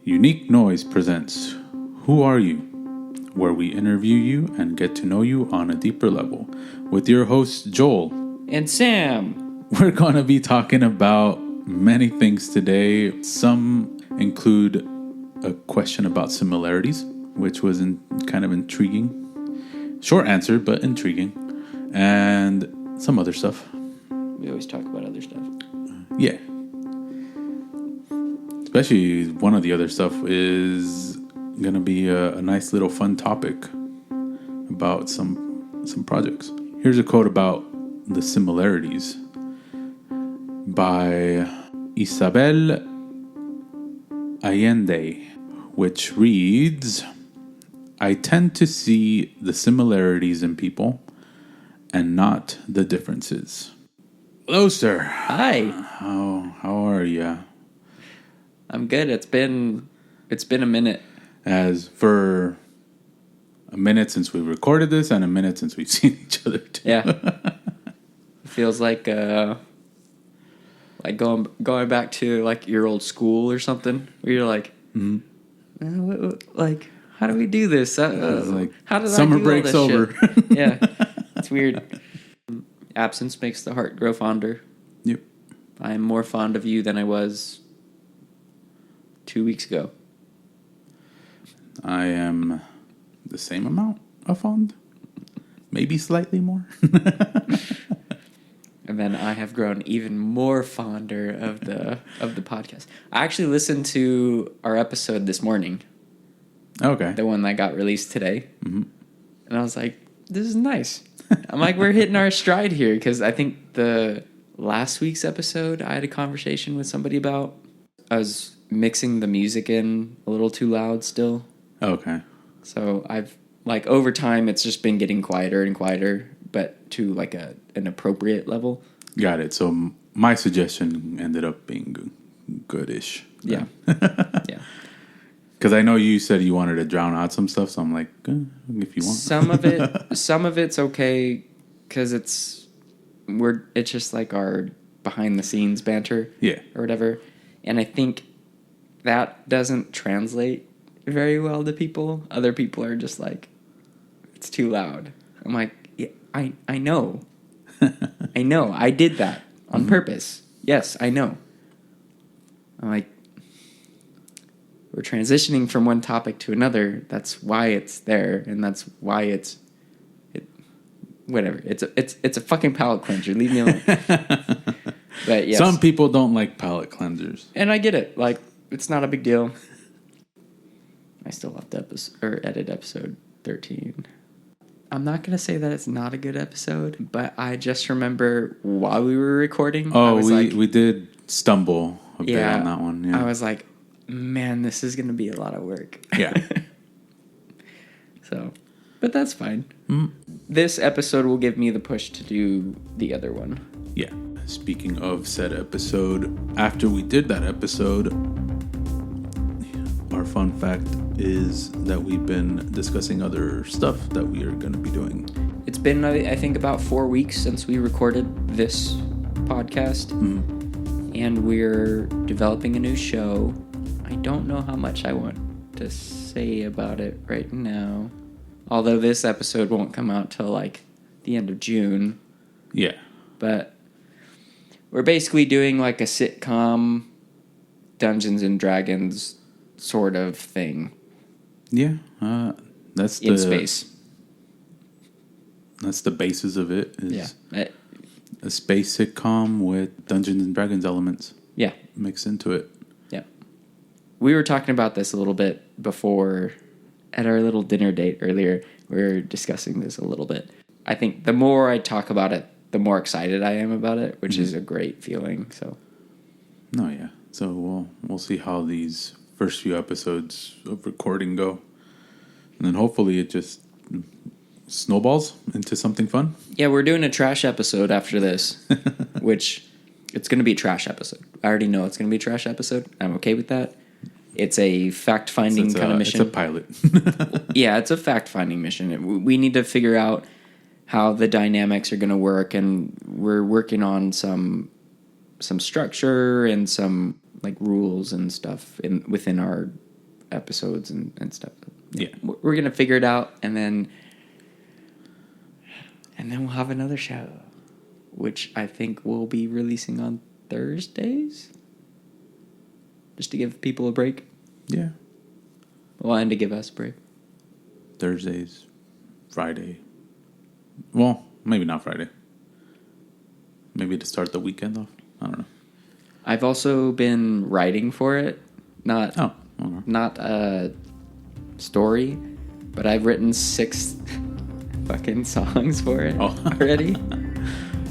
Unique Noise presents Who Are You? Where we interview you and get to know you on a deeper level. With your hosts, Joel and Sam. We're going to be talking about many things today. Some include a question about similarities, which was kind of intriguing. Short answer, but intriguing. And some other stuff. We always talk about other stuff. Yeah. Especially one of the other stuff is going to be a nice little fun topic about some projects. Here's a quote about the similarities by Isabel Allende, which reads, "I tend to see the similarities in people and not the differences." Hello, sir. Hi. How are you? I'm good. It's been a minute. As for a minute since we recorded this and a minute since we've seen each other too. Yeah. It feels like going back to like your old school or something where you're like, like, how do we do this? Like, how did summer I do break's all this over. Shit? Yeah. It's weird. Absence makes the heart grow fonder. Yep. I am more fond of you than I was 2 weeks ago. I am the same amount of fond. Maybe slightly more. And then I have grown even more fonder of the podcast. I actually listened to our episode this morning. Okay. The one that got released today. Mm-hmm. And I was like, this is nice. I'm like, we're hitting our stride here. Because I think the last week's episode, I had a conversation with somebody about I was mixing the music in a little too loud still. Okay. So I've, like, over time, it's just been getting quieter and quieter, but to, like, an appropriate level. Got it. So my suggestion ended up being goodish. Yeah. Yeah. Because I know you said you wanted to drown out some stuff, so I'm like, if you want. Some of it's okay, because it's just like our behind the scenes banter. Yeah. Or whatever. And I think that doesn't translate very well to people. Other people are just like, it's too loud. I'm like, yeah, I know. I know. I did that on purpose. Yes, I know. I'm like, we're transitioning from one topic to another. That's why it's there, and that's why whatever. It's a fucking palate cleanser. Leave me alone. But yes. Some people don't like palate cleansers. And I get it. Like, it's not a big deal. I still have to edit episode 13. I'm not going to say that it's not a good episode, but I just remember while we were recording. We did stumble a bit on that one. Yeah. I was like, man, this is going to be a lot of work. Yeah. So, but that's fine. Mm. This episode will give me the push to do the other one. Yeah. Speaking of said episode, after we did that episode, our fun fact is that we've been discussing other stuff that we are going to be doing. It's been, I think, about 4 weeks since we recorded this podcast. Mm-hmm. And we're developing a new show. I don't know how much I want to say about it right now. Although this episode won't come out till like the end of June. Yeah. But we're basically doing like a sitcom Dungeons and Dragons sort of thing. Yeah. That's in space. That's the basis of it. A space sitcom with Dungeons and Dragons elements. Yeah. Mixed into it. Yeah. We were talking about this a little bit before at our little dinner date earlier. We were discussing this a little bit. I think the more I talk about it, the more excited I am about it, which is a great feeling. So. No, yeah. So we'll see how these first few episodes of recording go. And then hopefully it just snowballs into something fun. Yeah, we're doing a trash episode after this, which it's going to be a trash episode. I already know it's going to be a trash episode. I'm okay with that. It's a fact-finding kind of mission. It's a pilot. Yeah, it's a fact-finding mission. We need to figure out how the dynamics are going to work, and we're working on some structure and some like rules and stuff within our episodes and stuff. Yeah. We're going to figure it out, and then we'll have another show, which I think we'll be releasing on Thursdays, just to give people a break. Yeah. Well, and to give us a break. Thursdays, Friday. Well, maybe not Friday. Maybe to start the weekend off. I don't know. I've also been writing for it. Not a story, but I've written 6 fucking songs for it already.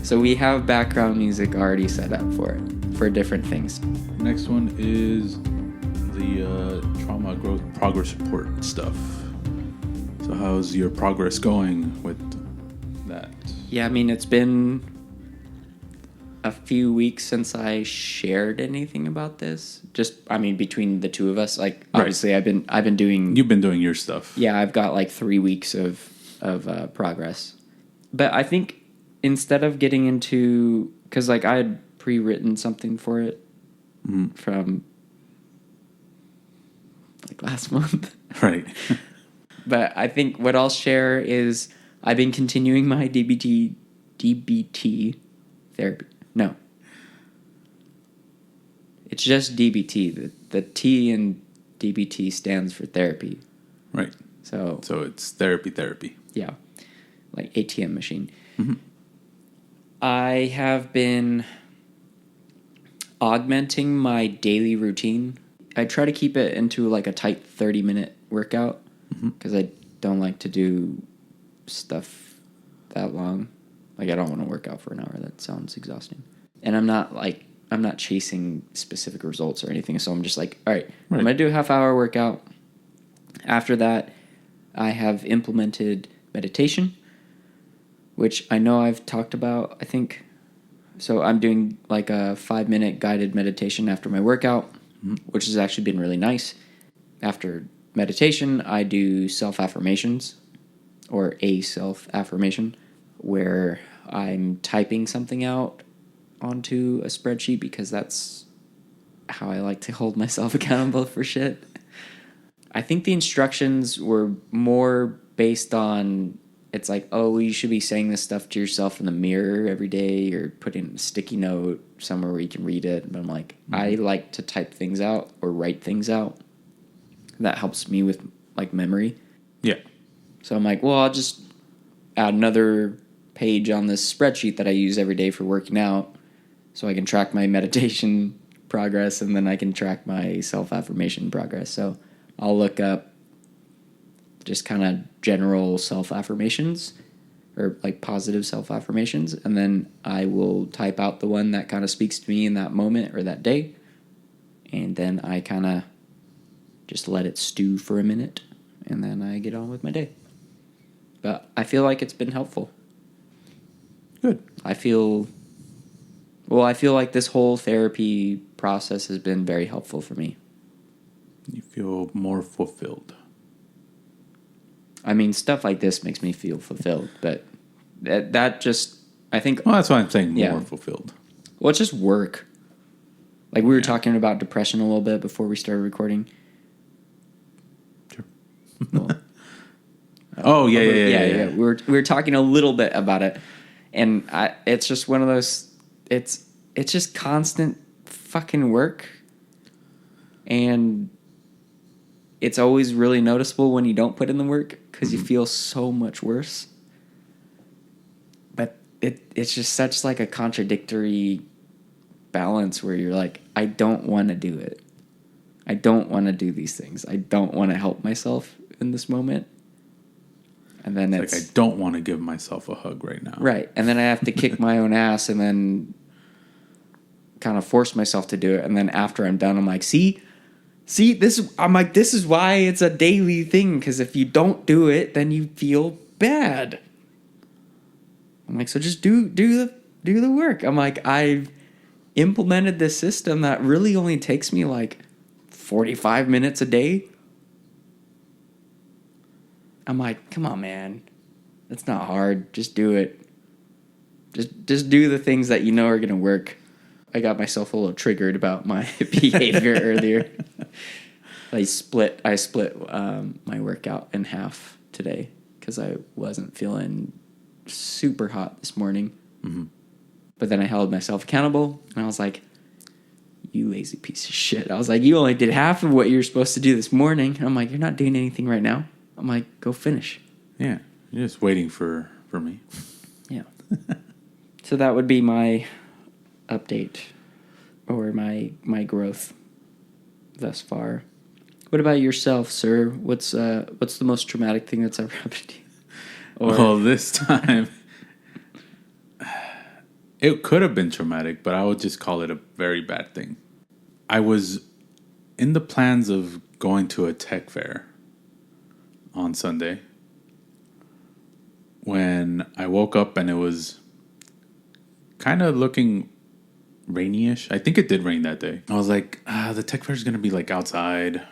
So we have background music already set up for it, for different things. Next one is the trauma growth progress report stuff. So how's your progress going with that? Yeah, I mean, it's been a few weeks since I shared anything about this. Just, I mean, between the two of us, like, obviously I've been doing... You've been doing your stuff. Yeah, I've got like 3 weeks of progress. But I think instead of getting into... Because, like, I had pre-written something for it from, like, last month. Right. But I think what I'll share is I've been continuing my DBT therapy. No. It's just DBT. The T in DBT stands for therapy. Right. So it's therapy. Yeah. Like ATM machine. Mm-hmm. I have been augmenting my daily routine. I try to keep it into like a tight 30-minute workout because I don't like to do stuff that long. Like, I don't want to work out for an hour. That sounds exhausting. And I'm not chasing specific results or anything. So I'm just like, all right, I'm going to do a half-hour workout. After that, I have implemented meditation, which I know I've talked about, I think. So I'm doing like a 5-minute guided meditation after my workout, which has actually been really nice. After meditation, I do self-affirmations, or a self-affirmation, where I'm typing something out onto a spreadsheet because that's how I like to hold myself accountable for shit. I think the instructions were more based on, it's like, oh, you should be saying this stuff to yourself in the mirror every day, or putting a sticky note somewhere where you can read it. But I'm like, I like to type things out or write things out. That helps me with like memory. Yeah. So I'm like, well, I'll just add another page on this spreadsheet that I use every day for working out, so I can track my meditation progress, and then I can track my self-affirmation progress. So I'll look up just kind of general self-affirmations, or like positive self-affirmations, and then I will type out the one that kind of speaks to me in that moment or that day, and then I kind of just let it stew for a minute, and then I get on with my day. But I feel like it's been helpful. Good. I feel like this whole therapy process has been very helpful for me. You feel more fulfilled. I mean, stuff like this makes me feel fulfilled, but that just, I think... Well, that's why I'm saying more fulfilled. Well, it's just work. Like, we were talking about depression a little bit before we started recording. Sure. Well, yeah. We were talking a little bit about it, and it's just one of those... It's just constant fucking work, and it's always really noticeable when you don't put in the work because you feel so much worse. But it's just such like a contradictory balance where you're like, I don't want to do it. I don't want to do these things. I don't want to help myself in this moment. And then it's like, I don't want to give myself a hug right now. Right. And then I have to kick my own ass and then kind of force myself to do it. And then after I'm done, I'm like, see, this is why it's a daily thing. Because if you don't do it, then you feel bad. I'm like, so just do the work. I'm like, I've implemented this system that really only takes me like 45 minutes a day. I'm like, come on, man. It's not hard. Just do it. Just do the things that you know are going to work. I got myself a little triggered about my behavior earlier. I split my workout in half today because I wasn't feeling super hot this morning. Mm-hmm. But then I held myself accountable, and I was like, you lazy piece of shit. I was like, you only did half of what you were supposed to do this morning. And I'm like, you're not doing anything right now. I'm like, go finish. Yeah, you're just waiting for me. Yeah. So that would be my update or my growth thus far. What about yourself, sir? What's the most traumatic thing that's ever happened to you? Well, this time, it could have been traumatic, but I would just call it a very bad thing. I was in the plans of going to a tech fair on Sunday when I woke up and it was kind of looking rainy-ish. I think it did rain that day. I was like, the tech fair is going to be like outside.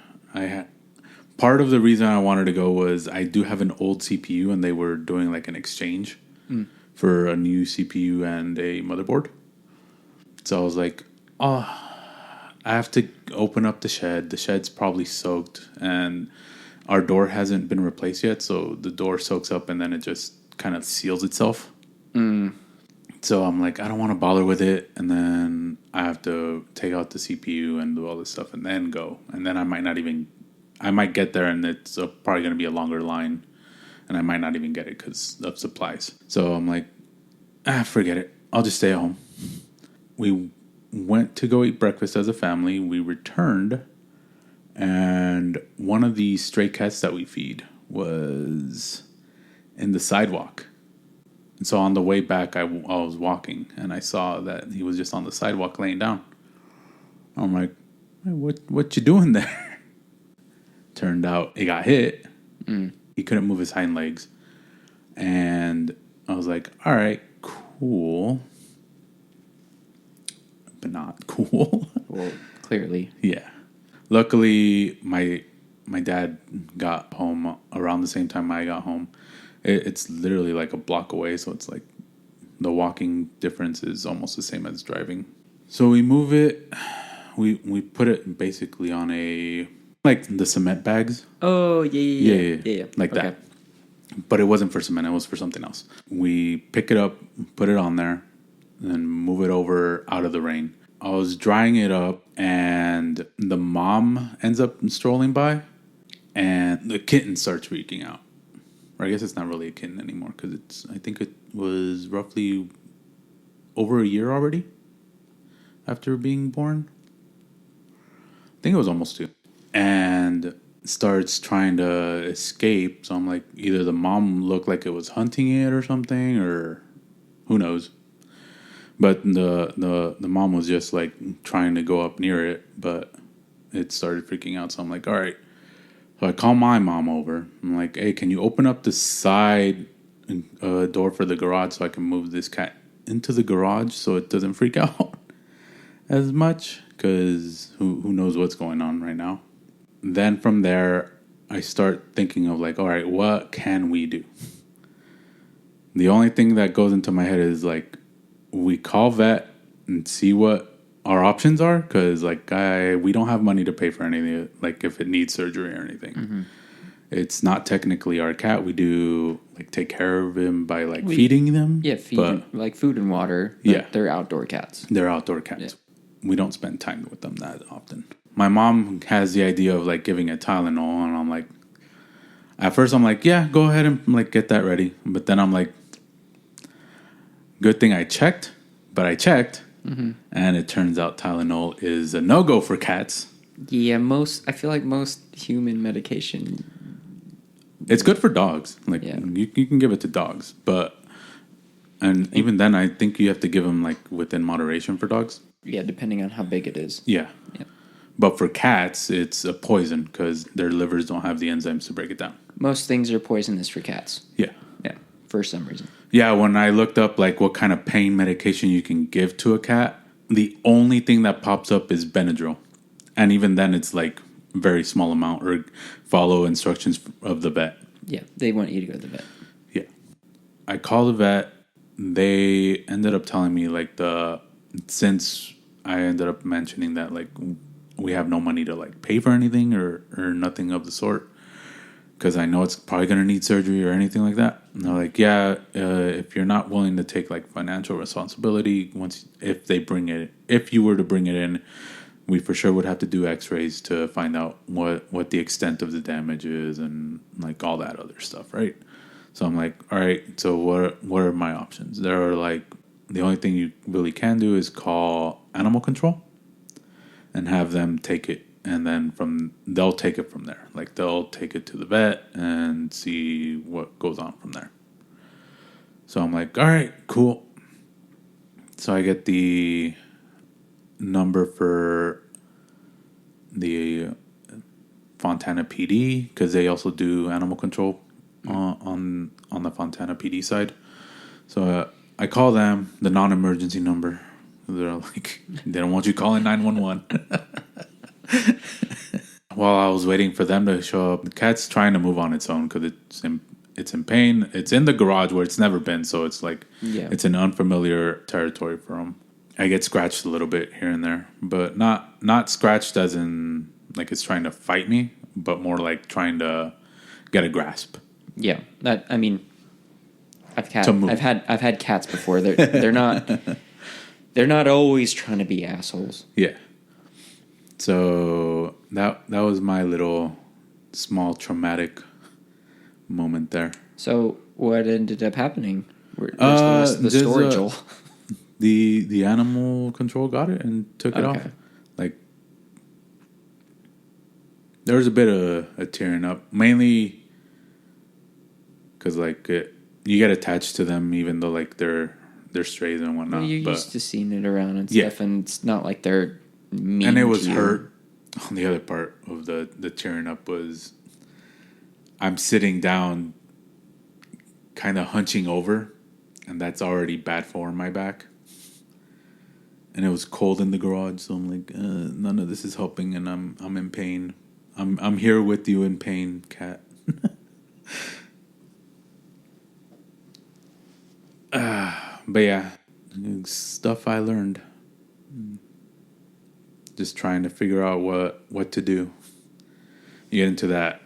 Part of the reason I wanted to go was I do have an old CPU and they were doing like an exchange for a new CPU and a motherboard. So I was like, I have to open up the shed. The shed's probably soaked and our door hasn't been replaced yet. So the door soaks up and then it just kind of seals itself. So I'm like, I don't want to bother with it. And then I have to take out the CPU and do all this stuff and then go. And then I might get there and it's probably going to be a longer line. And I might not even get it because of supplies. So I'm like, forget it. I'll just stay at home. We went to go eat breakfast as a family. We returned. And one of the stray cats that we feed was in the sidewalk. And so on the way back, I was walking, and I saw that he was just on the sidewalk laying down. I'm like, hey, what you doing there? Turned out he got hit. He couldn't move his hind legs. And I was like, all right, cool. But not cool. Well, clearly. Yeah. Luckily, my dad got home around the same time I got home. It's literally like a block away, so it's like the walking difference is almost the same as driving. So we move it. We put it basically on like the cement bags. Oh, yeah. Like that. But it wasn't for cement. It was for something else. We pick it up, put it on there, and then move it over out of the rain. I was drying it up, and the mom ends up strolling by, and the kitten starts freaking out. Or I guess it's not really a kitten anymore because I think it was roughly over a year already after being born. I think it was almost 2. And starts trying to escape. So I'm like, either the mom looked like it was hunting it or something, or who knows. But the mom was just like trying to go up near it, but it started freaking out. So I'm like, all right. So I call my mom over. I'm like, hey, can you open up the side door for the garage so I can move this cat into the garage so it doesn't freak out as much? Because who knows what's going on right now. Then from there, I start thinking of like, all right, what can we do? The only thing that goes into my head is like, we call vet and see what our options are, because like we don't have money to pay for anything, like if it needs surgery or anything. It's not technically our cat. We do like take care of him by like feeding them. Yeah, like food and water. Yeah, they're outdoor cats. They're outdoor cats. Yeah. We don't spend time with them that often. My mom has the idea of like giving it Tylenol, and I'm like, at first I'm like, yeah, go ahead and like get that ready. But then I'm like, good thing I checked. But I checked. And it turns out Tylenol is a no-go for cats. Yeah, I feel like most human medication. It's good for dogs. Like you can give it to dogs, even then I think you have to give them like within moderation for dogs. Yeah, depending on how big it is. Yeah. But for cats, it's a poison because their livers don't have the enzymes to break it down. Most things are poisonous for cats. Yeah. For some reason. Yeah, when I looked up like what kind of pain medication you can give to a cat, the only thing that pops up is Benadryl. And even then it's like very small amount, or follow instructions of the vet. Yeah, they want you to go to the vet. Yeah. I called the vet. They ended up telling me like since I ended up mentioning that like we have no money to like pay for anything or nothing of the sort, because I know it's probably going to need surgery or anything like that. And they're like, yeah, if you're not willing to take like financial responsibility, if you were to bring it in, we for sure would have to do x-rays to find out what the extent of the damage is and like all that other stuff, right? So I'm like, all right, so what are my options? There are like, the only thing you really can do is call animal control and have them take it, and then they'll take it from there. Like they'll take it to the vet and see what goes on from there. So I'm like, all right, cool. So I get the number for the Fontana PD, because they also do animal control on the Fontana PD side. So I call them, the non-emergency number. They're like, they don't want you calling 911. While I was waiting for them to show up, the cat's trying to move on its own because it's in pain. It's in the garage where it's never been, so it's like it's an unfamiliar territory for him. I get scratched a little bit here and there, but not scratched as in like it's trying to fight me, but more like trying to get a grasp. Yeah, that, I mean, I've had cats before. They're not always trying to be assholes. Yeah. So that was my little small traumatic moment there. So what ended up happening? Where's the rest of the story, Joel? The animal control got it and took it off. Like there was a bit of a tearing up, mainly because like you get attached to them, even though like they're strays and whatnot. Well, you're used to seeing it around and stuff, and it's not like they're mean. And it was hurt. The other part of the tearing up was I'm sitting down, kind of hunching over, and that's already bad for my back. And it was cold in the garage, so I'm like, none of this is helping, and I'm in pain. I'm here with you in pain, cat. But yeah, stuff I learned. Just trying to figure out what to do. You get into that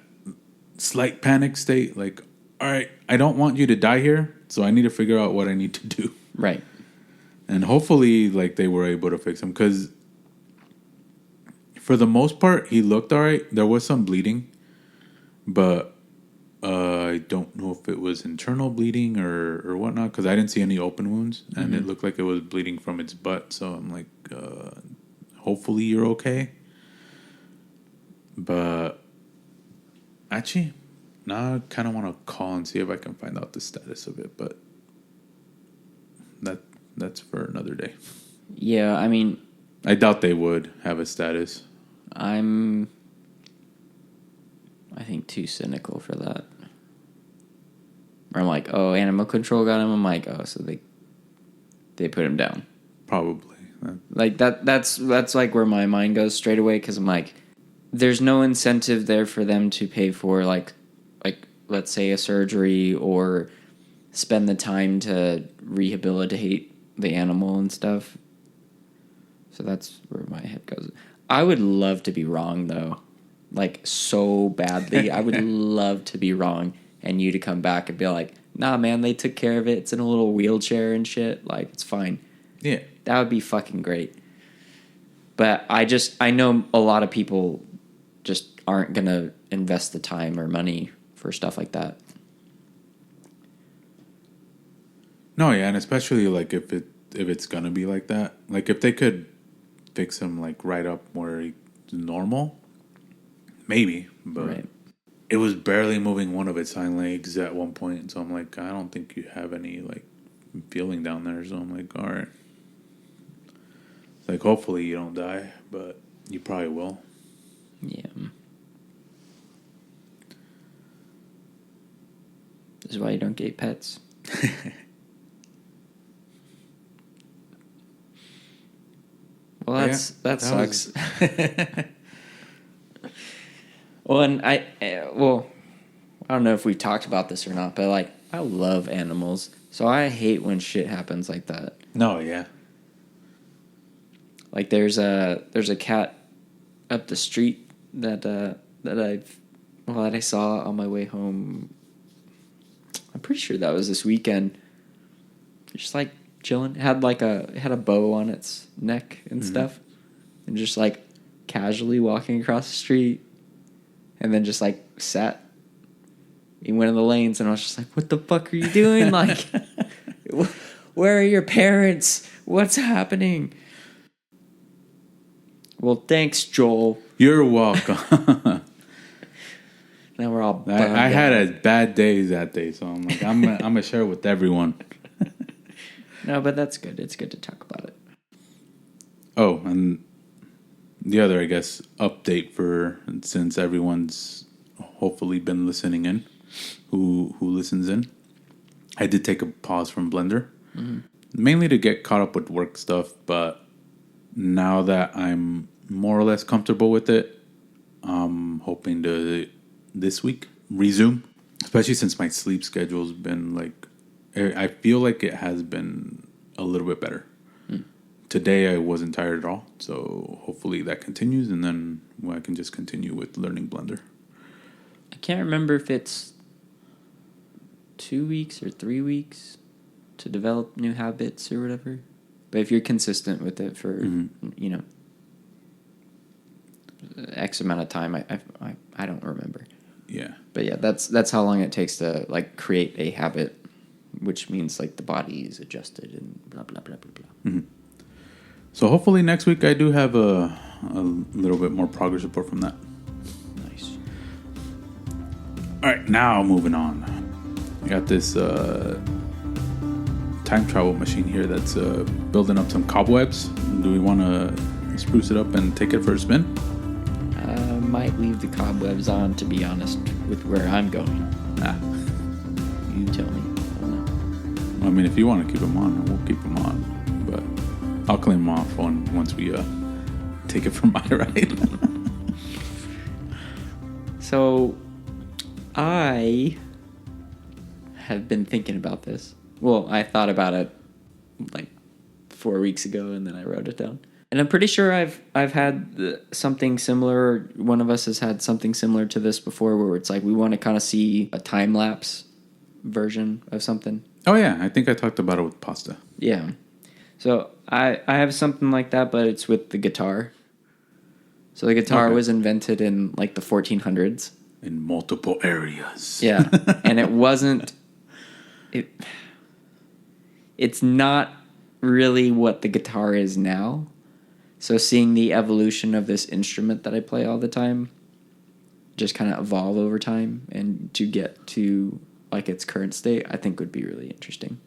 slight panic state, like, all right, I don't want you to die here, so I need to figure out what I need to do. Right. And hopefully, like, they were able to fix him, because for the most part, he looked all right. There was some bleeding, but I don't know if it was internal bleeding or whatnot, because I didn't see any open wounds, and it looked like it was bleeding from its butt. So I'm like, hopefully you're okay. But actually, now I kind of want to call and see if I can find out the status of it, but that's for another day. Yeah, I mean, I doubt they would have a status. I think too cynical for that. Or I'm like, oh, animal control got him. I'm like, oh, so they put him down. Probably. Like that's like where my mind goes straight away, because I'm like, there's no incentive there for them to pay for like let's say a surgery or spend the time to rehabilitate the animal and stuff. So that's where my head goes. I would love to be wrong, though. Like, so badly. I would love to be wrong and you to come back and be like, nah, man, they took care of it. It's in a little wheelchair and shit. Like, it's fine. Yeah. That would be fucking great. But I know a lot of people just aren't going to invest the time or money for stuff like that. No, yeah, and especially, like, if it's going to be like that. Like, if they could fix him, like, right up where he's normal, maybe. But right. It was barely moving one of its hind legs at one point. So I'm like, I don't think you have any, like, feeling down there. So I'm like, all right. It's like, hopefully you don't die, but you probably will. Yeah. This is why you don't get pets. Well, that sucks. Well, and I don't know if we've talked about this or not, but like, I love animals, so I hate when shit happens like that. No, yeah. Like there's a cat up the street that I saw on my way home. I'm pretty sure that was this weekend. Just like chilling. It had a bow on its neck and stuff, and just like casually walking across the street, and then just like sat in one of the lanes, and I was just like, "What the fuck are you doing? Like, where are your parents? What's happening?" Well, thanks, Joel. You're welcome. Now we're all. I had a bad day that day, so I'm like, I'm gonna share it with everyone. No, but that's good. It's good to talk about it. Oh, and the other, I guess, update for since everyone's hopefully been listening in, who listens in. I did take a pause from Blender, mainly to get caught up with work stuff, but now that I'm more or less comfortable with it, I'm hoping to this week resume, especially since my sleep schedule's been like, I feel like it has been a little bit better. Today I wasn't tired at all, so hopefully that continues, and then I can just continue with learning Blender. I can't remember if it's 2 weeks or 3 weeks to develop new habits or whatever. But if you're consistent with it for X amount of time, I don't remember. Yeah. But yeah, that's how long it takes to like create a habit, which means like the body is adjusted and blah blah blah blah blah. Mm-hmm. So hopefully next week I do have a little bit more progress report from that. Nice. All right, now moving on. I got this time travel machine here that's building up some cobwebs. Do we want to spruce it up and take it for a spin? Might leave the cobwebs on, to be honest, with where I'm going. You tell me. I don't know. I mean, if you want to keep them on, we'll keep them on. But I'll clean them off once we take it for my ride. So, I have been thinking about this. Well, I thought about it like 4 weeks ago, and then I wrote it down. And I'm pretty sure I've had something similar. One of us has had something similar to this before, where it's like we want to kind of see a time lapse version of something. Oh yeah, I think I talked about it with pasta. Yeah. So I have something like that, but it's with the guitar. So the guitar was invented in like the 1400s. In multiple areas. Yeah. And it wasn't... It's not really what the guitar is now. So seeing the evolution of this instrument that I play all the time just kind of evolve over time and to get to like its current state, I think would be really interesting.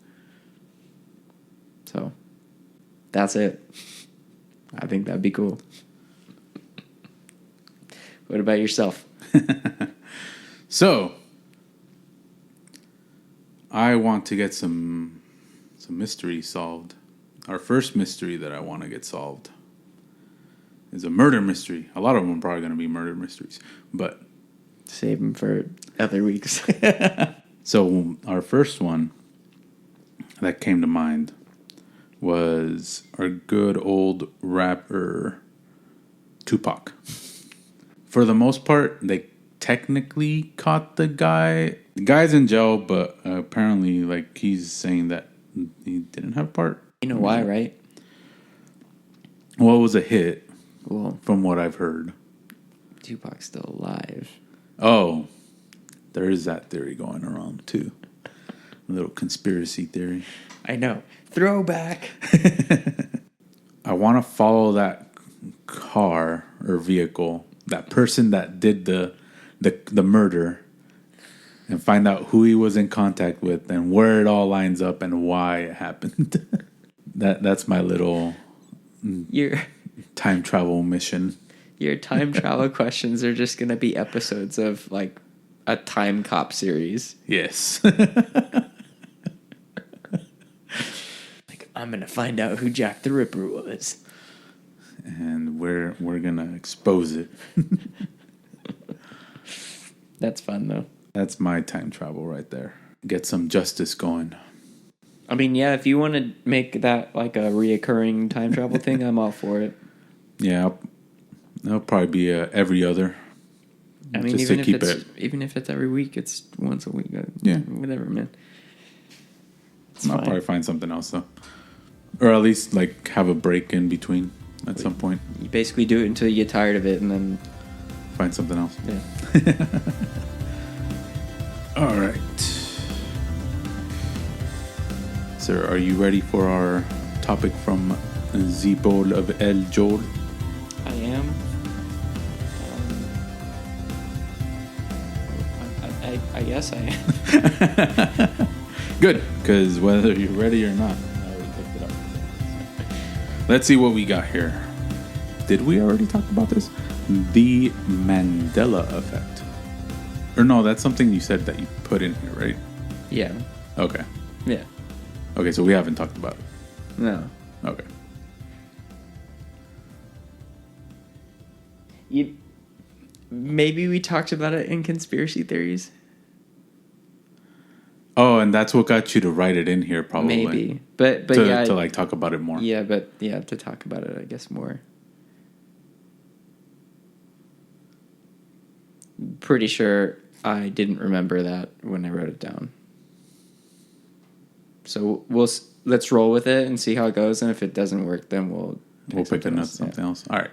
So that's it. I think that'd be cool. What about yourself? So I want to get some mystery solved. Our first mystery that I want to get solved is a murder mystery. A lot of them are probably going to be murder mysteries, but save them for other weeks. So our first one that came to mind was our good old rapper Tupac. For the most part, they technically caught the guy. The guy's in jail, but apparently, like, he's saying that he didn't have a part. You know why, right? Well, it was a hit, Well, from what I've heard. Tupac's still alive. Oh, there is that theory going around, too. A little conspiracy theory. I know. Throwback. I want to follow that car or vehicle, that person that did the murder, and find out who he was in contact with and where it all lines up and why it happened. That's my little time travel mission. Your time travel questions are just going to be episodes of like a Time Cop series. Yes. Like, I'm going to find out who Jack the Ripper was. And we're going to expose it. That's fun, though. That's my time travel right there. Get some justice going. I mean, yeah, if you want to make that like a reoccurring time travel thing, I'm all for it. Yeah, It'll probably be every other. I mean, just even if it's every week, it's once a week. Yeah. Whatever, man. I'll probably find something else though, or at least like have a break in between at some point. You basically do it until you get tired of it, and then find something else. Yeah. All right. Sir, are you ready for our topic from the Bowl of El Jol? I am. I guess I am. Good, because whether you're ready or not, I already picked it up. Let's see what we got here. Did we already talk about this? The Mandela effect. Or no, that's something you said that you put in here, right? Yeah. Okay. Yeah. Okay, so we haven't talked about it. No. Okay. Maybe we talked about it in conspiracy theories. Oh, and that's what got you to write it in here, probably. Maybe, but yeah, to like talk about it more. Yeah, but yeah, to talk about it, I guess more. Pretty sure I didn't remember that when I wrote it down. So let's roll with it and see how it goes, and if it doesn't work, then we'll pick something else. All right.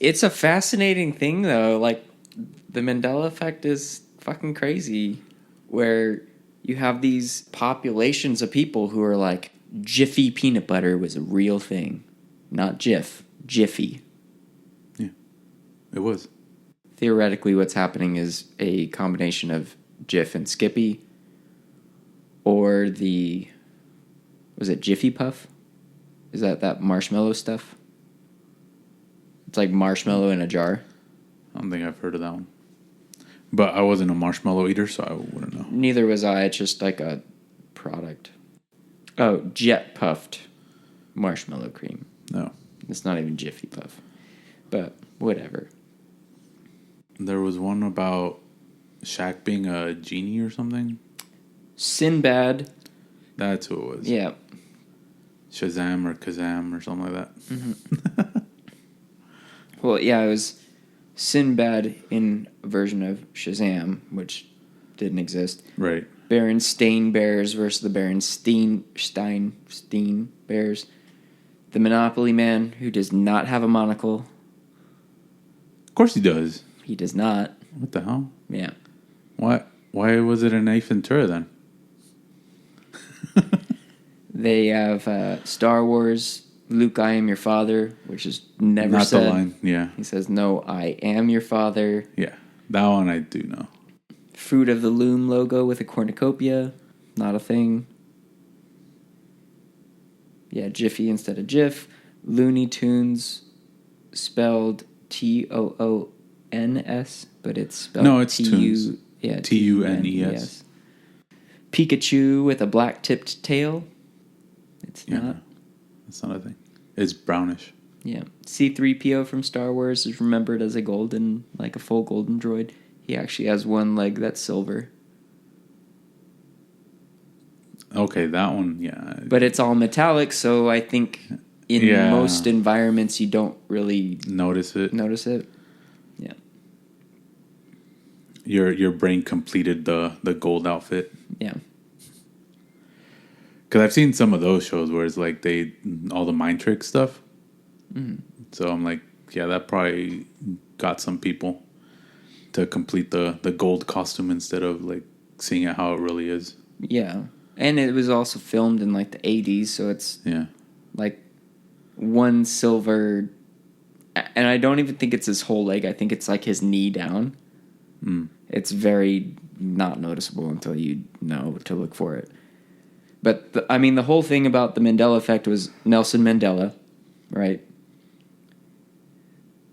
It's a fascinating thing, though. Like, the Mandela effect is fucking crazy, where you have these populations of people who are like, Jiffy peanut butter was a real thing. Not Jif, Jiffy. Yeah, it was. Theoretically, what's happening is a combination of Jif and Skippy, or was it Jiffy Puff? Is that marshmallow stuff? It's like marshmallow in a jar. I don't think I've heard of that one. But I wasn't a marshmallow eater, so I wouldn't know. Neither was I. It's just like a product. Oh, jet puffed marshmallow cream. No. It's not even Jiffy Puff. But whatever. There was one about Shaq being a genie or something. Sinbad. That's who it was. Yeah. Shazam or Kazam or something like that. Mm-hmm. Well, yeah, it was Sinbad in a version of Shazam, which didn't exist. Right. Berenstain Bears versus the Berenstein Bears. The Monopoly Man, who does not have a monocle. Of course he does. He does not. What the hell? Yeah. What? Why was it an Ace Ventura then? They have Star Wars, Luke, I am your father, which is never said. Not the line, yeah. He says, no, I am your father. Yeah, that one I do know. Fruit of the Loom logo with a cornucopia, not a thing. Yeah, Jiffy instead of Jif. Looney Tunes, spelled Tooons, but it's spelled no, it's Tunes. Yeah, Tunes. Pikachu with a black-tipped tail. It's not. No, that's not a thing. It's brownish. Yeah. C-3PO from Star Wars is remembered as a golden, like a full golden droid. He actually has one leg that's silver. Okay, that one, yeah. But it's all metallic, so I think in most environments you don't really notice it. Yeah. Your brain completed the gold outfit. Yeah. Because I've seen some of those shows where it's like all the mind trick stuff. Mm-hmm. So I'm like, yeah, that probably got some people to complete the gold costume instead of like seeing it how it really is. Yeah. And it was also filmed in like the 80s, so it's like one silver, and I don't even think it's his whole leg. I think it's like his knee down. Mm. It's very not noticeable until you know to look for it. But, the whole thing about the Mandela effect was Nelson Mandela, right?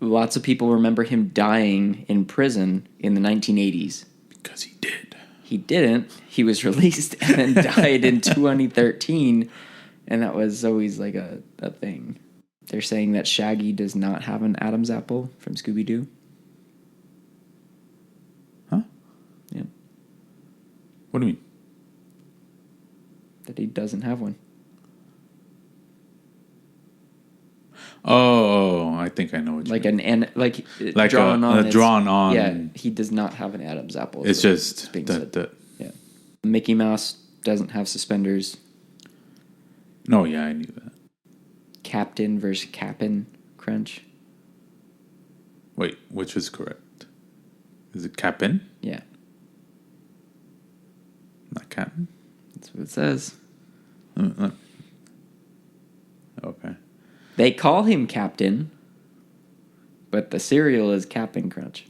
Lots of people remember him dying in prison in the 1980s. Because he did. He didn't. He was released and then died in 2013. And that was always like a thing. They're saying that Shaggy does not have an Adam's apple from Scooby-Doo. Huh? Yeah. What do you mean? That he doesn't have one. Oh, I think I know what you like mean. like Drawn on. Drawn on. Yeah, he does not have an Adam's apple. It's just that. Yeah. Mickey Mouse doesn't have suspenders. No, yeah, I knew that. Captain versus Cap'n Crunch. Wait, which is correct? Is it Cap'n? Yeah. Not Cap'n? That's what it says. Okay. They call him Captain, but the cereal is Cap'n Crunch.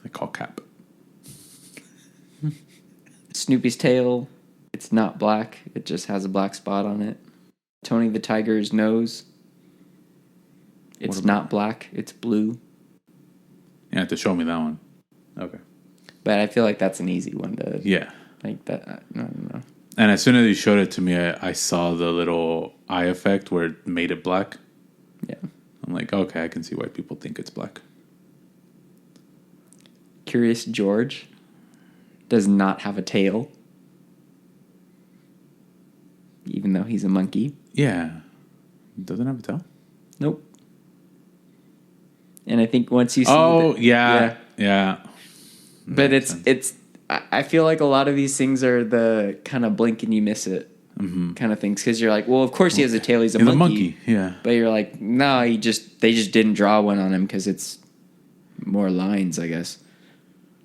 I call Cap. Snoopy's tail, it's not black. It just has a black spot on it. Tony the Tiger's nose, it's not black. It's blue. You have to show me that one. Okay. But I feel like that's an easy one to... Yeah. Like that, I don't know. And as soon as you showed it to me, I saw the little eye effect where it made it black. Yeah. I'm like, okay, I can see why people think it's black. Curious George does not have a tail, even though he's a monkey. Yeah. Doesn't have a tail? Nope. And I think once you see... Yeah. But it's... I feel like a lot of these things are the kind of blink and you miss it kind of things. Because you're like, well, of course he has a tail. He's a monkey. Yeah. But you're like, no, they just didn't draw one on him because it's more lines, I guess.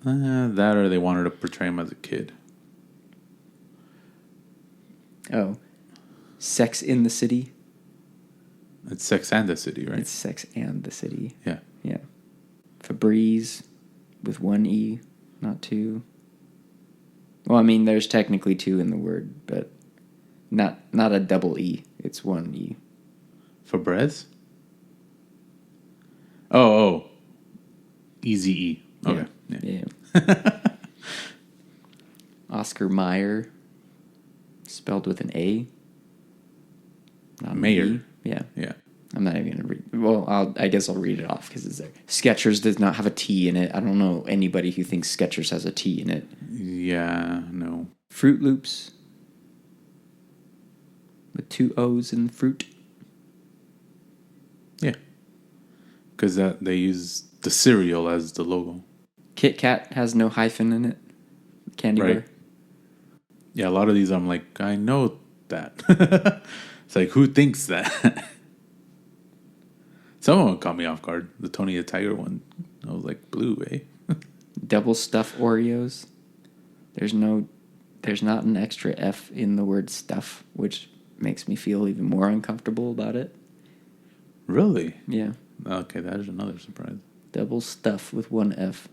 That or they wanted to portray him as a kid. Oh. Sex in the City. It's Sex and the City, right? It's Sex and the City. Yeah. Yeah. Febreze with one E, not two. Well, I mean, there's technically two in the word, but not a double E. It's one E. Febreze? Oh. Easy E. Okay. Yeah. Oscar Mayer, spelled with an A. Not Mayer. E. Yeah. Yeah. I'm not even going to read. Well, I guess I'll read it off because it's there. Skechers does not have a T in it. I don't know anybody who thinks Skechers has a T in it. Yeah, no. Fruit Loops with two O's in fruit. Yeah. Because they use the cereal as the logo. Kit Kat has no hyphen in it. Candy bar. Yeah, a lot of these I'm like, I know that. It's like, who thinks that? Some of them caught me off guard. The Tony the Tiger one. I was like, blue, eh? Double stuff Oreos. There's not an extra F in the word stuff, which makes me feel even more uncomfortable about it. Really? Yeah. Okay, that is another surprise. Double stuff with one F.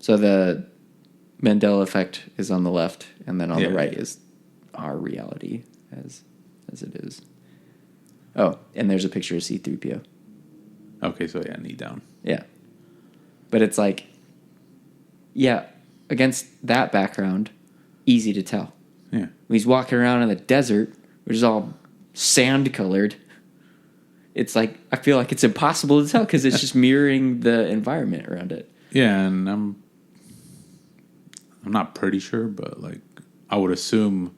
So the Mandela effect is on the left, and then on the right is our reality as it is. Oh, and there's a picture of C-3PO. Okay, so knee down. Yeah. But it's like, yeah, against that background, easy to tell. Yeah. When he's walking around in the desert, which is all sand-colored, it's like, I feel like it's impossible to tell because it's just mirroring the environment around it. Yeah, and I'm not pretty sure, but like I would assume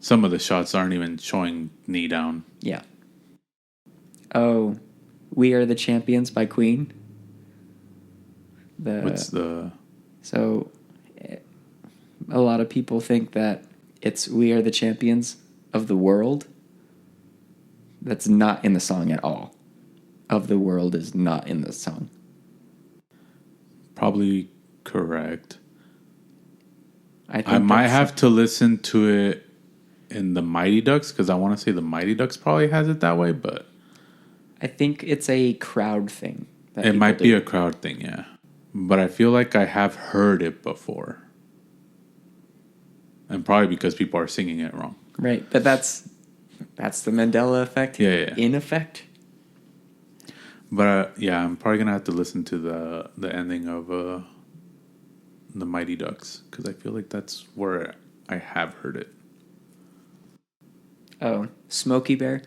some of the shots aren't even showing knee down. Yeah. Oh, We Are the Champions by Queen. What's the... So, a lot of people think that it's We Are the Champions of the World. That's not in the song at all. Of the World is not in the song. Probably correct. I might have to listen to it in the Mighty Ducks because I want to say the Mighty Ducks probably has it that way, but... I think it's a crowd thing. It might be a crowd thing, yeah. But I feel like I have heard it before. And probably because people are singing it wrong. Right, but that's the Mandela effect. Yeah. In effect. But I'm probably gonna have to listen to the ending of the Mighty Ducks because I feel like that's where I have heard it. Oh, Smokey Bear.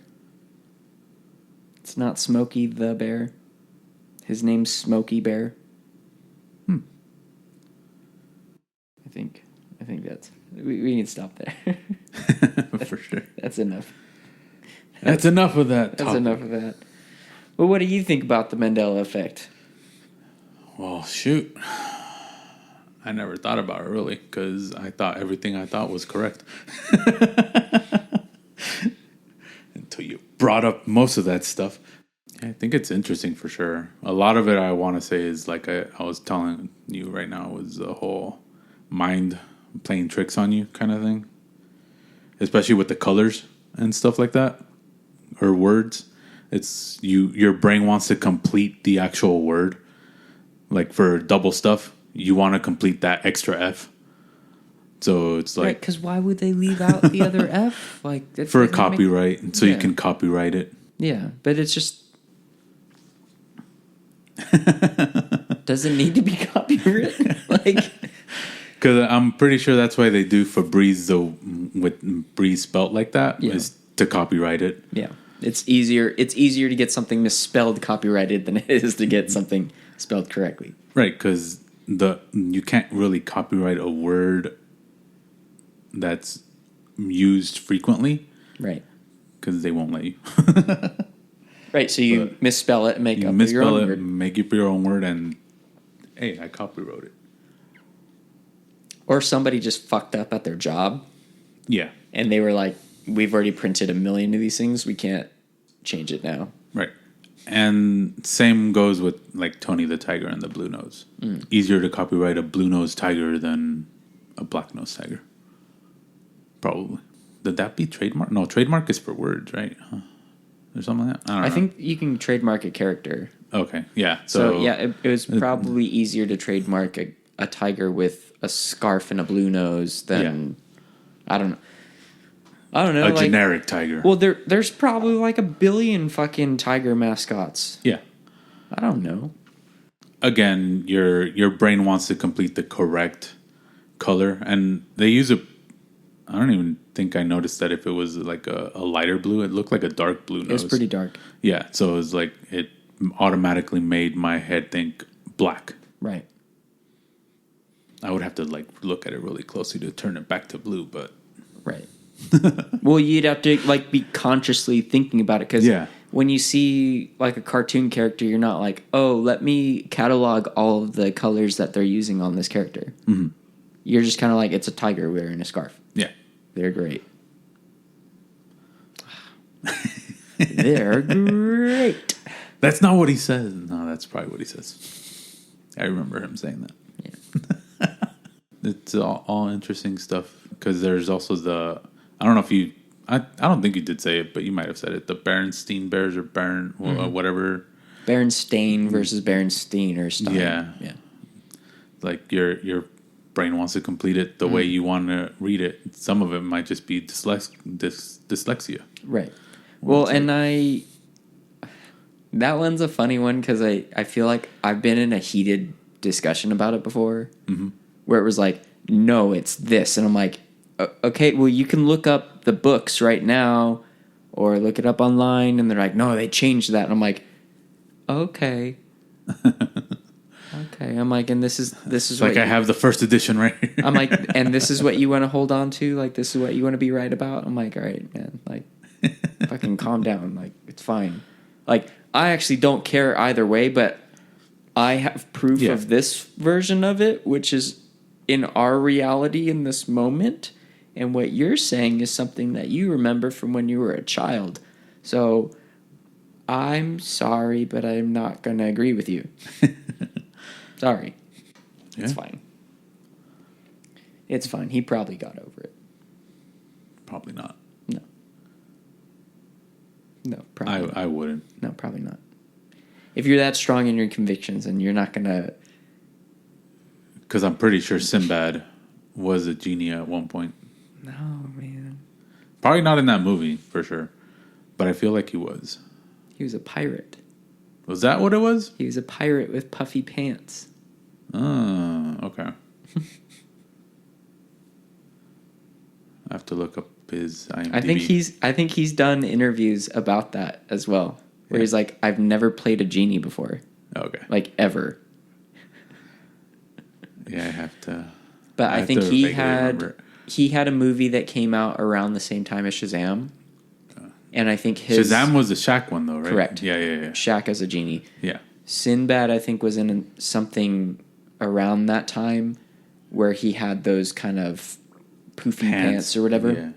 It's not Smokey the Bear. His name's Smokey Bear. I think that's... We need to stop there. For sure. That's enough. That's enough of that. That's enough of that. Well, what do you think about the Mandela effect? Well, shoot. I never thought about it really because I thought everything I thought was correct. Until you brought up most of that stuff. I think it's interesting for sure. A lot of it I want to say is like I was telling you right now was the whole mind playing tricks on you kind of thing. Especially with the colors and stuff like that. Or words. It's your brain wants to complete the actual word. Like for double stuff, you want to complete that extra F. So it's like... Right, because why would they leave out the other F? Like for a copyright, so you can copyright it. Yeah, but it's just... Does it need to be copywritten? Like... Because I'm pretty sure that's why they do Febreze with Breeze spelt like that, is to copyright it. Yeah. It's easier to get something misspelled copyrighted than it is to get something spelled correctly. Right, because you can't really copyright a word that's used frequently. Right. Because they won't let you. Right, so you misspell it and make up your own word. Make up your own word, and hey, I copyrighted it. Or somebody just fucked up at their job. Yeah. And they were like, we've already printed 1 million of these things. We can't change it now. Right. And same goes with like Tony the Tiger and the Blue Nose. Easier to copyright a blue nose tiger than a black nose tiger. Probably. Did that be trademark? No, trademark is for words, right? Huh. Or something like that? I don't know. think you can trademark a character. Okay, yeah. So yeah, it was probably easier to trademark a tiger with a scarf and a blue nose than... I don't know. A generic tiger. Well, there's probably like 1 billion fucking tiger mascots. Yeah. I don't know. Again, your brain wants to complete the correct color, and they use a... I don't even think I noticed that if it was like a lighter blue. It looked like a dark blue nose. It was pretty dark. Yeah, so it was like it automatically made my head think black. Right. I would have to like look at it really closely to turn it back to blue, but... Right. Well, you'd have to like be consciously thinking about it because when you see like a cartoon character, you're not like, oh, let me catalog all of the colors that they're using on this character. Mm-hmm. You're just kind of like, it's a tiger wearing a scarf. Yeah. They're great. They're great. That's not what he says. No, that's probably what he says. I remember him saying that. Yeah. It's all interesting stuff because there's also the... I don't know if you... I don't think you did say it, but you might have said it. The Berenstein Bears or whatever. Berenstain versus Berenstein or Stein. Yeah. Yeah. Like your brain wants to complete it the way you want to read it. Some of it might just be dyslexia. Right. Well, and that one's a funny one because I feel like I've been in a heated discussion about it before where it was like, no, it's this. And I'm like, okay, well, you can look up the books right now or look it up online. And they're like, no, they changed that. And I'm like, okay. Okay. I'm like, and this is like I have the first edition right here. I'm like, and this is what you want to hold on to? Like, this is what you want to be right about? I'm like, all right, man. Like, fucking calm down. Like, it's fine. Like, I actually don't care either way, but I have proof of this version of it, which is in our reality in this moment. And what you're saying is something that you remember from when you were a child. So I'm sorry, but I'm not going to agree with you. Sorry. Yeah. It's fine. It's fine. He probably got over it. Probably not. No. No, probably not. I wouldn't. No, probably not. If you're that strong in your convictions and you're not going to... Because I'm pretty sure Sinbad was a genie at one point. No, man. Probably not in that movie, for sure. But I feel like he was. He was a pirate. Was that what it was? He was a pirate with puffy pants. Oh, okay. I have to look up his IMDb. I think he's done interviews about that as well. Where he's like, I've never played a genie before. Okay. Like, ever. Yeah, I have to... But I think he had a movie that came out around the same time as Shazam. And I think his... Shazam was the Shaq one, though, right? Correct. Yeah. Shaq as a genie. Yeah. Sinbad, I think, was in something around that time where he had those kind of poofy pants or whatever. Yeah.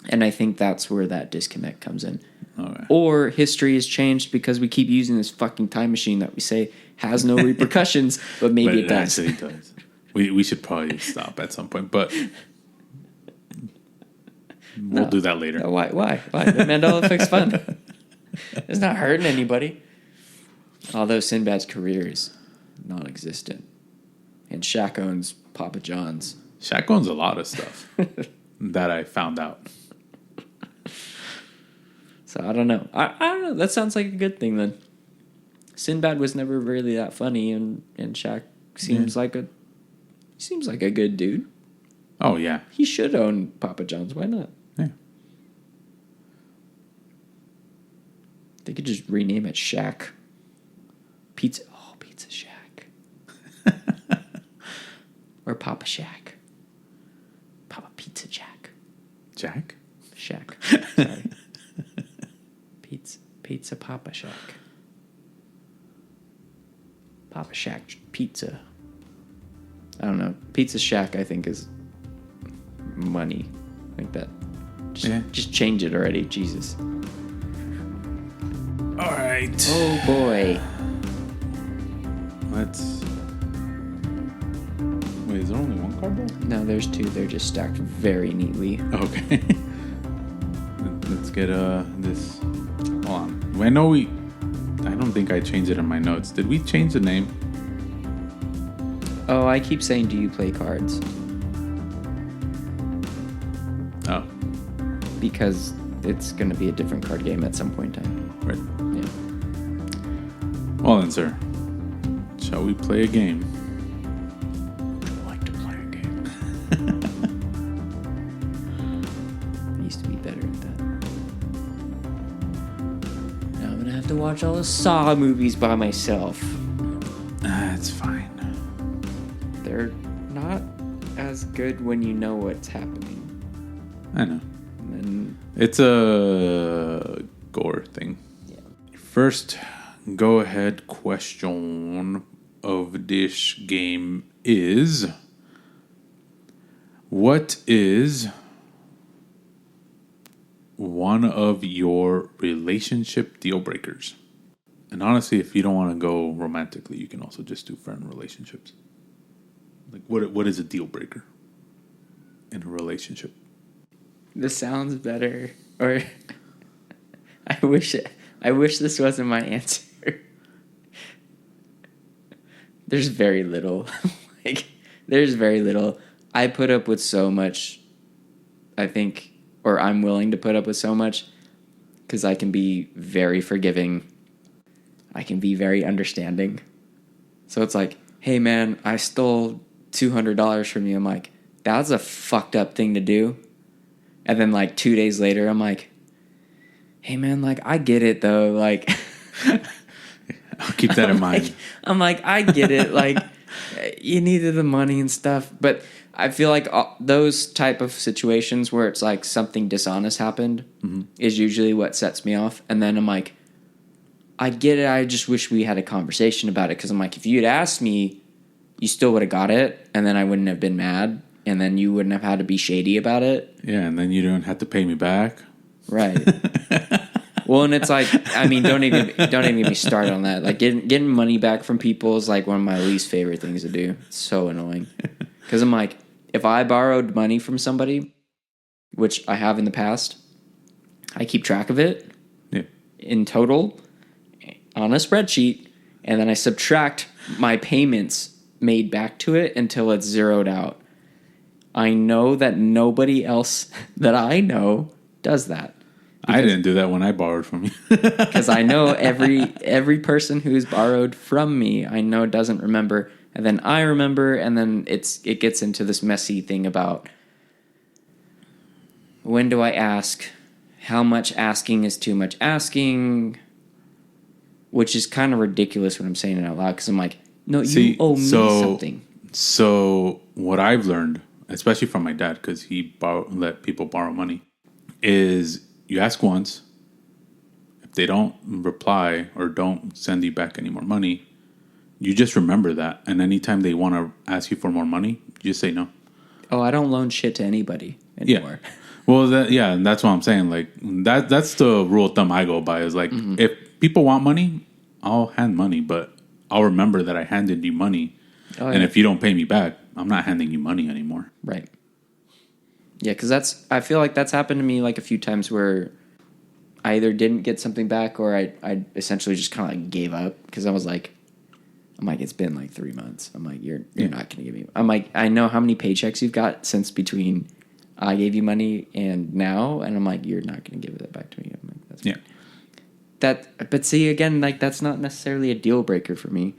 And I think that's where that disconnect comes in. Okay. Or history has changed because we keep using this fucking time machine that we say has no repercussions, but maybe it does. Actually does. We should probably stop at some point, but we'll do that later. No, why? The Mandela effect's fun. It's not hurting anybody. Although Sinbad's career is non-existent. And Shaq owns Papa John's. Shaq owns a lot of stuff that I found out. So I don't know. I don't know. That sounds like a good thing then. Sinbad was never really that funny, and Shaq seems like a good dude. Oh yeah, he should own Papa John's. Why not? Yeah, they could just rename it Shaq Pizza. Oh, Pizza Shack, or Papa Shack, Papa Pizza Jack, Jack, Shack. Sorry, Pizza Papa Shack. Papa Shack Pizza. I don't know. Pizza Shack, I think, is money. Like that. Just change it already. Jesus. All right. Oh, boy. Wait, is there only one card though? No, there's two. They're just stacked very neatly. Okay. Let's get this. Hold on. I don't think I changed it in my notes. Did we change the name? Oh, I keep saying, do you play cards? Oh. Because it's going to be a different card game at some point in time. Right. Yeah. Well then, sir. Shall we play a game? Would you like to play a game? I used to be better at that. Now I'm going to have to watch all the Saw movies by myself. That's fine. They're not as good when you know what's happening. I know. And It's a gore thing. yeah. First, go ahead question of this game is: what is one of your relationship deal breakers? And honestly, if you don't want to go romantically, you can also just do friend relationships. Like, what is a deal breaker in a relationship? This sounds better. Or I wish this wasn't my answer. There's very little. There's very little. I put up with so much, I think, or I'm willing to put up with so much because I can be very forgiving. I can be very understanding. So it's like, hey man, I stole $200 from you. I'm like, that's a fucked up thing to do. And then like 2 days later, I'm like, hey man, like I get it though. Like, I'll keep that in mind. I'm like, I get it. Like, you needed the money and stuff. But I feel like those type of situations where it's like something dishonest happened is usually what sets me off. And then I'm like, I get it. I just wish we had a conversation about it. Because I'm like, if you'd asked me, you still would have got it. And then I wouldn't have been mad. And then you wouldn't have had to be shady about it. Yeah, and then you don't have to pay me back. Right. Well, and it's like, I mean, don't even get me started on that. Like getting money back from people is like one of my least favorite things to do. It's so annoying. Because I'm like, if I borrowed money from somebody, which I have in the past, I keep track of it in total on a spreadsheet, and then I subtract my payments made back to it until it's zeroed out. I know that nobody else that I know does that. I didn't do that when I borrowed from you. Because I know every person who's borrowed from me, I know doesn't remember. And then I remember, and then it gets into this messy thing about when do I ask? How much asking is too much asking? Which is kind of ridiculous when I'm saying it out loud, because I'm like, no, you owe me something. So what I've learned, especially from my dad, because he let people borrow money, is you ask once, they don't reply or don't send you back any more money, you just remember that. And anytime they want to ask you for more money, you just say no. Oh, I don't loan shit to anybody anymore. Yeah. Well, and that's what I'm saying. Like that's the rule of thumb I go by is like, if people want money, I'll hand money, but I'll remember that I handed you money. Oh, and if you don't pay me back, I'm not handing you money anymore. Right. Yeah, because I feel like that's happened to me like a few times where I either didn't get something back or I essentially just kind of like gave up because I'm like, it's been like 3 months. I'm like, you're not going to give me. I'm like, I know how many paychecks you've got since between I gave you money and now, and I'm like, you're not going to give that back to me. I'm like, that's fine. But see, again, like that's not necessarily a deal breaker for me.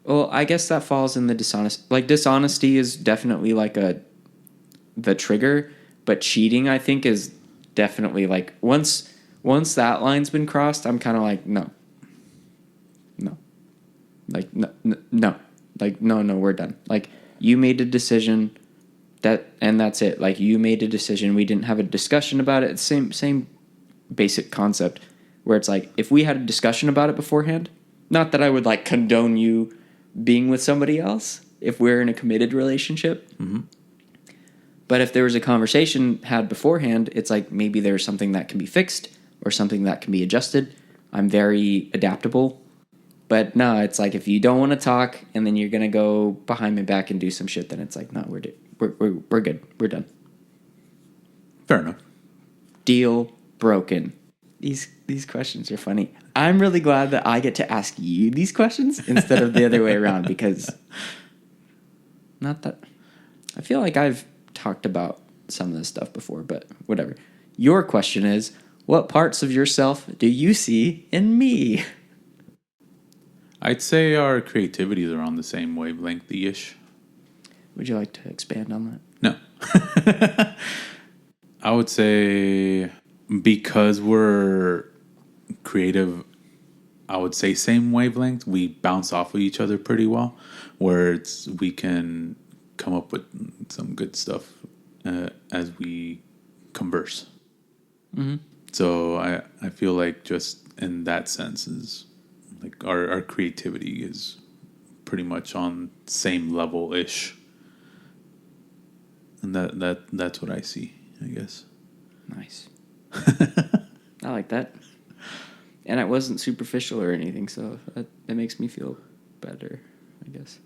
Well, I guess that falls in the dishonest. Like dishonesty is definitely like the trigger, but cheating I think is definitely like once that line's been crossed, I'm kind of like no, like no, like no, we're done. Like you made a decision and that's it. Like you made a decision. We didn't have a discussion about it. It's same basic concept where it's like if we had a discussion about it beforehand, not that I would like condone you being with somebody else if we're in a committed relationship. Mm-hmm. But if there was a conversation had beforehand, it's like maybe there's something that can be fixed or something that can be adjusted. I'm very adaptable. But no, it's like if you don't want to talk and then you're going to go behind my back and do some shit, then it's like, no, we're good. We're done. Fair enough. Deal broken. These questions are funny. I'm really glad that I get to ask you these questions instead of the other way around because not that I feel like I've talked about some of this stuff before, but whatever. Your question is, what parts of yourself do you see in me? I'd say our creativities are on the same wavelength-ish. Would you like to expand on that? No. I would say because we're creative, I would say same wavelength. We bounce off of each other pretty well, where we can come up with some good stuff as we converse. Mm-hmm. So I feel like just in that sense is like our creativity is pretty much on same level-ish. And that's what I see, I guess. Nice. I like that. And it wasn't superficial or anything, so that makes me feel better, I guess.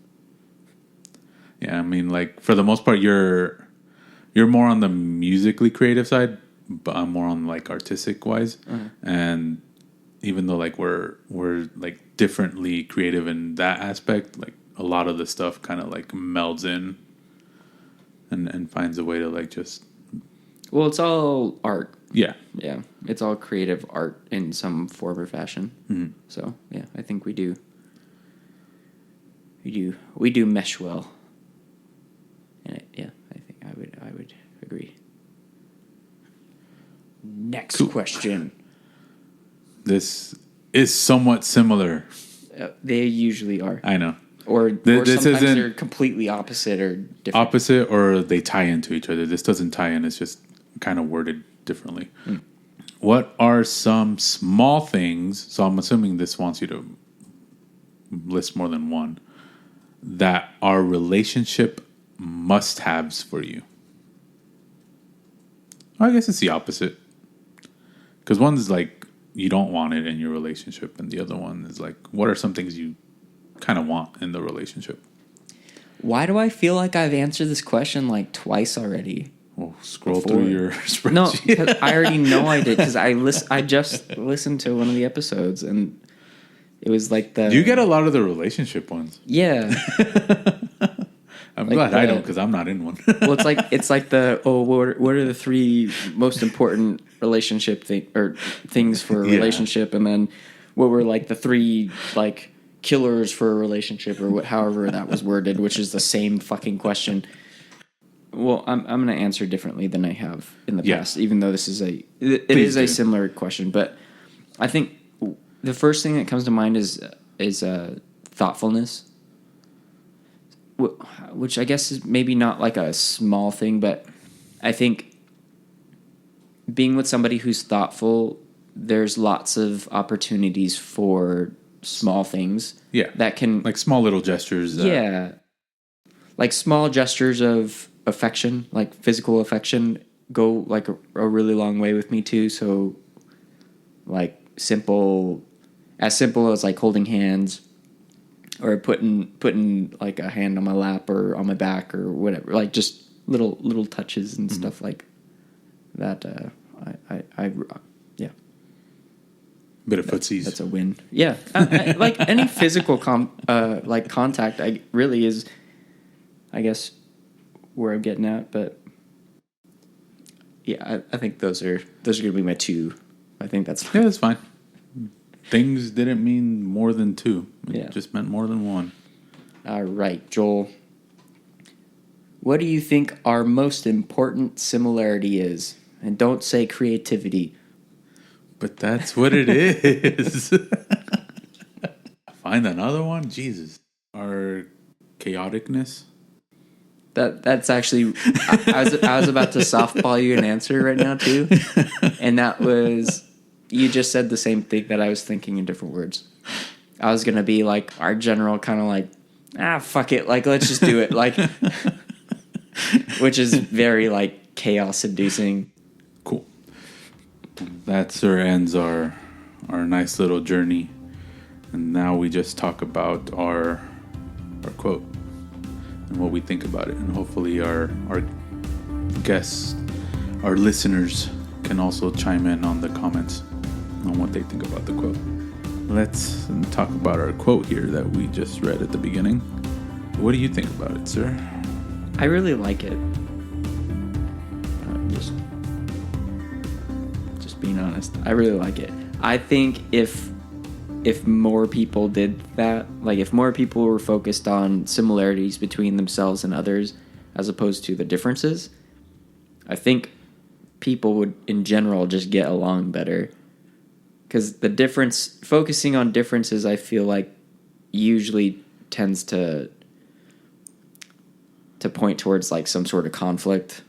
Yeah, I mean, like, for the most part, you're more on the musically creative side, but I'm more on, like, artistic-wise. Uh-huh. And even though, like, we're like, differently creative in that aspect, like, a lot of the stuff kind of, like, melds in and finds a way to, like, just... Well, it's all art. Yeah. Yeah. It's all creative art in some form or fashion. Mm-hmm. So, yeah, I think we do mesh well. And I think I would agree. Next question. This is somewhat similar. They usually are. I know. Or sometimes they're completely opposite or different. Opposite, or they tie into each other. This doesn't tie in. It's just kind of worded differently. Mm. What are some small things, so I'm assuming this wants you to list more than one, that are relationship must-haves for you? I guess it's the opposite. Because one's like, you don't want it in your relationship, and the other one is like, what are some things you kind of want in the relationship? Why do I feel like I've answered this question like twice already? Well, scroll through your spreadsheet. No, because I already know I did, because I just listened to one of the episodes, and it was like the... You get a lot of the relationship ones. Yeah. I'm glad I don't, because I'm not in one. Well, it's like the, what are the three most important relationship things for a relationship, and then what were like the three like killers for a relationship, or however that was worded, which is the same fucking question. Well, I'm going to answer differently than I have in the past, even though this is it is a similar question. But I think the first thing that comes to mind is thoughtfulness, which I guess is maybe not like a small thing, but I think being with somebody who's thoughtful there's lots of opportunities for small things. Yeah. That can... Like small little gestures. Yeah. Like small gestures of affection, like physical affection, go like a really long way with me too. So like as simple as like holding hands or putting like a hand on my lap or on my back or whatever, like just little touches and stuff like that. I yeah. Bit of footsies. That's a win. Yeah. Like any physical like contact, really is, I guess, where I'm getting at. But yeah, I think those are gonna be my two. I think that's fine. Yeah, that's fine. Things didn't mean more than two. It Yeah. just meant more than one. All right, Joel. What do you think our most important similarity is? And don't say creativity. But that's what it is. Find another one? Jesus. Our chaoticness? That's actually... I was about to softball you an answer right now, too. And that was... You just said the same thing that I was thinking in different words. I was going to be like our general kind of like, fuck it. Like, let's just do it. Like... Which is very, like, chaos-inducing. Cool. That, sir, ends our nice little journey. And now we just talk about our quote and what we think about it. And hopefully our guests, our listeners, can also chime in on the comments on what they think about the quote. Let's talk about our quote here that we just read at the beginning. What do you think about it, sir? I really like it. Just being honest, I really like it. I think if more people did that, like if more people were focused on similarities between themselves and others as opposed to the differences, I think people would in general just get along better. Because focusing on differences, I feel like usually tends to point towards like some sort of conflict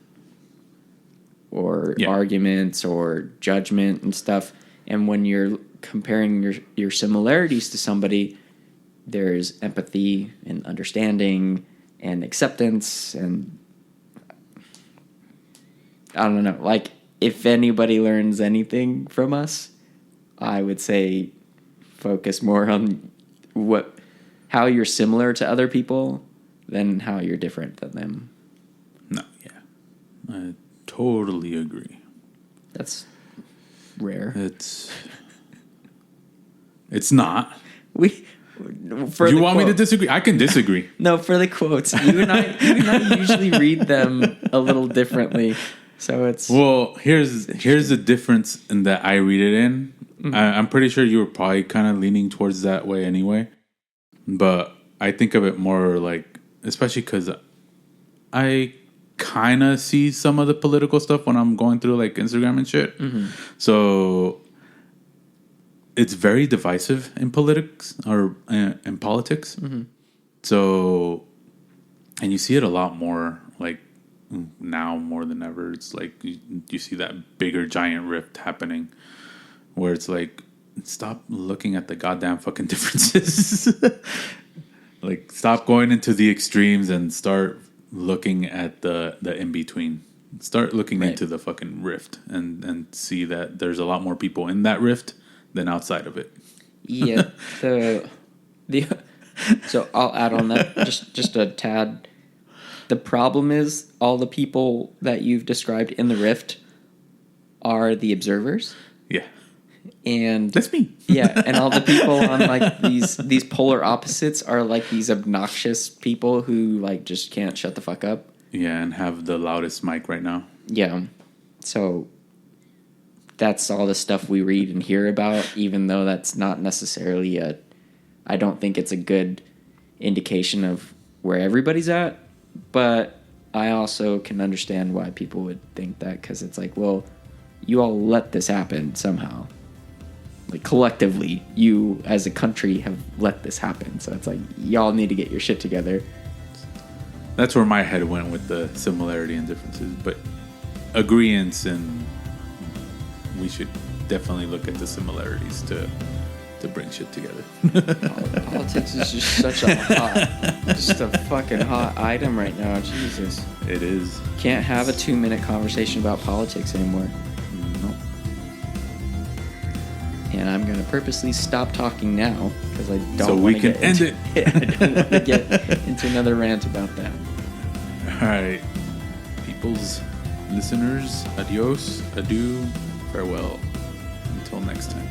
or arguments or judgment and stuff. And when you're comparing your similarities to somebody, there's empathy and understanding and acceptance. And I don't know, like if anybody learns anything from us, I would say focus more on how you're similar to other people than how you're different than them. No, yeah. I totally agree. That's rare. It's not. You want me to disagree? I can disagree. No, for the quotes. You and I usually read them a little differently. So it's... Well, here's the difference in that I read it in. Mm-hmm. I'm pretty sure you were probably kind of leaning towards that way anyway. But I think of it more like, especially because I kind of see some of the political stuff when I'm going through like Instagram and shit. Mm-hmm. So it's very divisive in politics or in politics. Mm-hmm. So, and you see it a lot more like now more than ever. It's like you see that bigger giant rift happening where it's like, stop looking at the goddamn fucking differences. Like, stop going into the extremes and start looking at the in-between. Start looking into the fucking rift and see that there's a lot more people in that rift than outside of it. Yeah. So I'll add on that just a tad. The problem is all the people that you've described in the rift are the observers. Yeah. And that's me. Yeah, and all the people on like these polar opposites are like these obnoxious people who like just can't shut the fuck up. Yeah, and have the loudest mic right now. Yeah. So that's all the stuff we read and hear about, even though that's not necessarily I don't think it's a good indication of where everybody's at, but I also can understand why people would think that, because it's like, well, you all let this happen somehow. Like collectively, you as a country have let this happen. So it's like, y'all need to get your shit together. That's where my head went with the similarity and differences. But agreeance and we should definitely look at the similarities to bring shit together. Politics is just such a fucking hot item right now. Jesus. It is. Can't have a 2-minute conversation about politics anymore. No. And I'm going to purposely stop talking now because I don't So want we to can get end into, it. I don't want to get into another rant about that. All right. People's listeners, adios, adieu, farewell. Until next time.